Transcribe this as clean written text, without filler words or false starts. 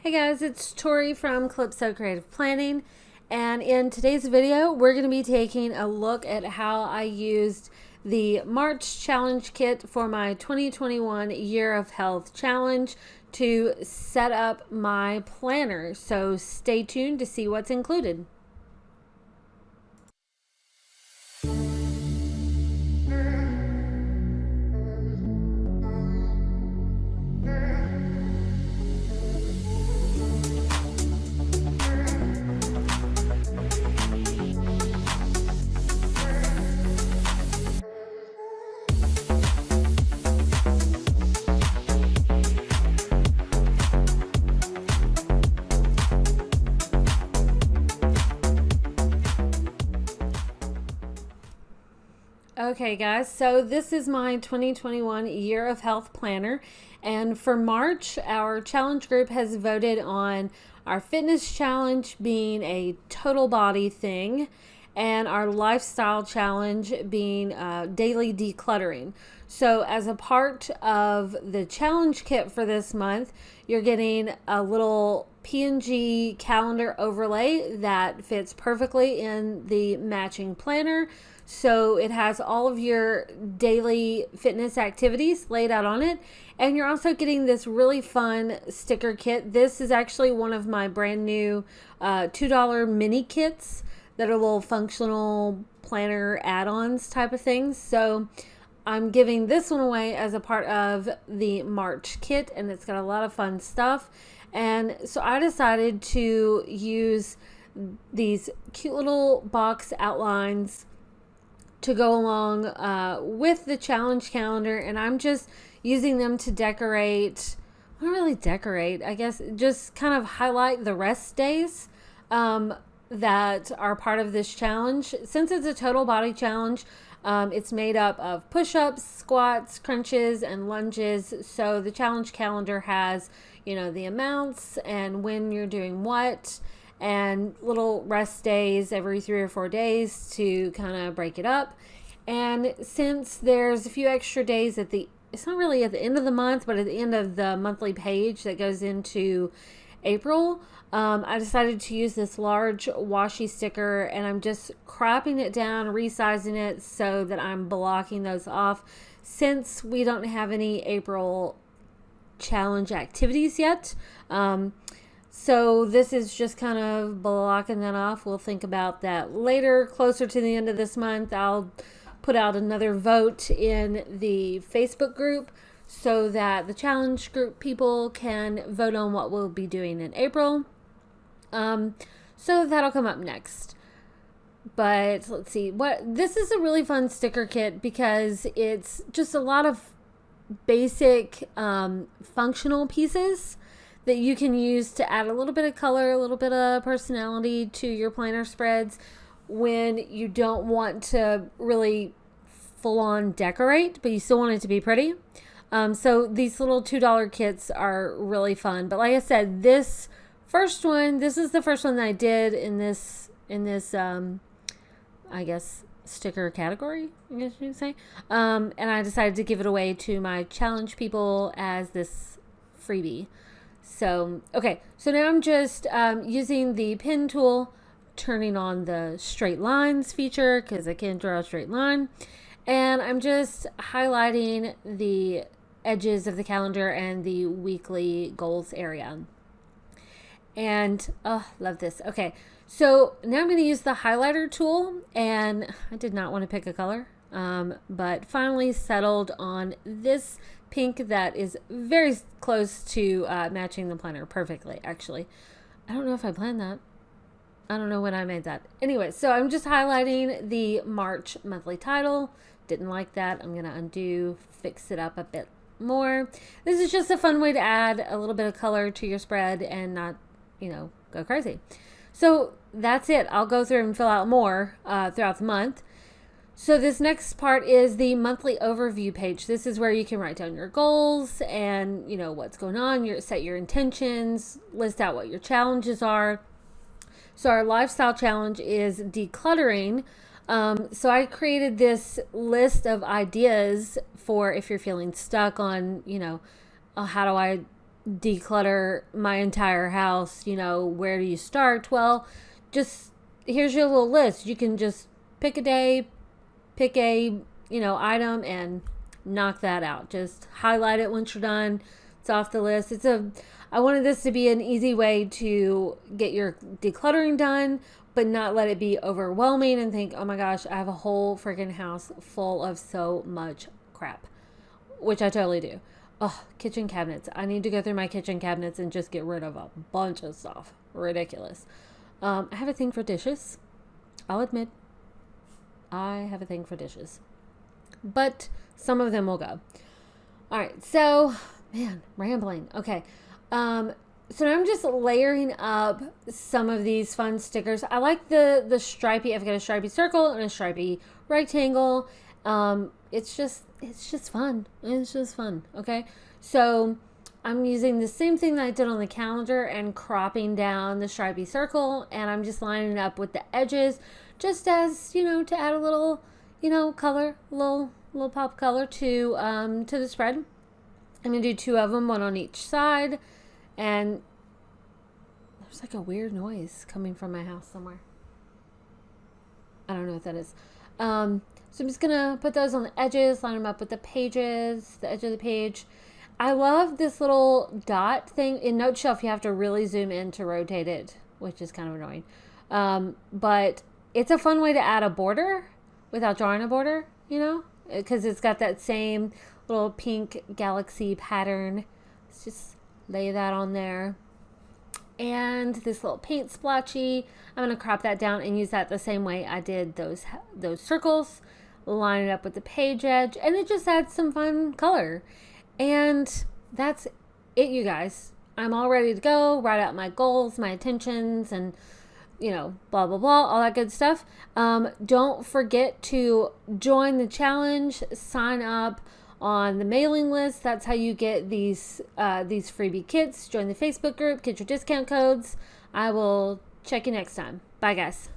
Hey guys, it's Tori from Calypso Creative Planning, and in today's video we're going to be taking a look at how I used the March challenge kit for my 2021 Year of Health challenge to set up my planner. So stay tuned to see what's included. Okay guys, so this is my 2021 Year of Health planner, and for March our challenge group has voted on our fitness challenge being a total body thing and our lifestyle challenge being daily decluttering. So as a part of the challenge kit for this month, you're getting a little PNG calendar overlay that fits perfectly in the matching planner. So it has all of your daily fitness activities laid out on it. And you're also getting this really fun sticker kit. This is actually one of my brand new $2 mini kits that are little functional planner add-ons type of things. So I'm giving this one away as a part of the March kit, and it's got a lot of fun stuff. And so I decided to use these cute little box outlines to go along with the challenge calendar, and I'm just using them to decorate, not really decorate, I guess just kind of highlight the rest days that are part of this challenge. Since it's a total body challenge, it's made up of push-ups, squats, crunches, and lunges. So the challenge calendar has, the amounts and when you're doing what, and little rest days every 3 or 4 days to kind of break it up. And since there's a few extra days it's not really at the end of the month, but at the end of the monthly page that goes into April, I decided to use this large washi sticker, and I'm just cropping it down, resizing it so that I'm blocking those off, since we don't have any April challenge activities yet. So this is just kind of blocking that off. We'll think about that later, closer to the end of this month. I'll put out another vote in the Facebook group so that the challenge group people can vote on what we'll be doing in April. So that'll come up next. But let's see, this is a really fun sticker kit because it's just a lot of basic functional pieces that you can use to add a little bit of color, a little bit of personality to your planner spreads when you don't want to really full on decorate, but you still want it to be pretty. So these little $2 kits are really fun. But like I said, this is the first one that I did in this I guess sticker category, I guess you could say. And I decided to give it away to my challenge people as this freebie. So, okay, so now I'm just using the pen tool, turning on the straight lines feature because I can't draw a straight line. And I'm just highlighting the edges of the calendar and the weekly goals area. And, love this. Okay, so now I'm going to use the highlighter tool, and I did not want to pick a color, but finally settled on this pink that is very close to matching the planner perfectly, actually. I don't know if I planned that. I don't know when I made that. Anyway, so I'm just highlighting the March monthly title. Didn't like that. I'm going to undo, fix it up a bit more. This is just a fun way to add a little bit of color to your spread and not, go crazy. So that's it. I'll go through and fill out more throughout the month. So this next part is the monthly overview page. This is where you can write down your goals and, what's going on, set your intentions, list out what your challenges are. So our lifestyle challenge is decluttering. So I created this list of ideas for if you're feeling stuck on, how do I declutter my entire house. Where do you start? Well, just here's your little list. You can just pick a day, pick a, item and knock that out. Just highlight it once you're done. It's off the list. I wanted this to be an easy way to get your decluttering done, but not let it be overwhelming and think, oh my gosh, I have a whole freaking house full of so much crap, which I totally do. Oh, kitchen cabinets. I need to go through my kitchen cabinets and just get rid of a bunch of stuff. Ridiculous. I have a thing for dishes. I'll admit, I have a thing for dishes. But some of them will go. All right, so, man, rambling. Okay. So now I'm just layering up some of these fun stickers. I like the stripy. I've got a stripy circle and a stripy rectangle. It's just fun. It's just fun. Okay. So I'm using the same thing that I did on the calendar and cropping down the stripy circle, and I'm just lining it up with the edges, just as, to add a little, color, little pop color to the spread. I'm going to do 2 of them, one on each side. And there's like a weird noise coming from my house somewhere. I don't know what that is. So I'm just going to put those on the edges, line them up with the pages, the edge of the page. I love this little dot thing. In Note Shelf, you have to really zoom in to rotate it, which is kind of annoying. But it's a fun way to add a border without drawing a border, because it's got that same little pink galaxy pattern. It's just lay that on there. And this little paint splotchy, I'm going to crop that down and use that the same way I did those circles. Line it up with the page edge, and it just adds some fun color. And that's it, you guys. I'm all ready to go, write out my goals, my intentions, and blah, blah, blah, all that good stuff. Don't forget to join the challenge, sign up on the mailing list. That's how you get these freebie kits. Join the Facebook group, get your discount codes. I will check you next time. Bye, guys.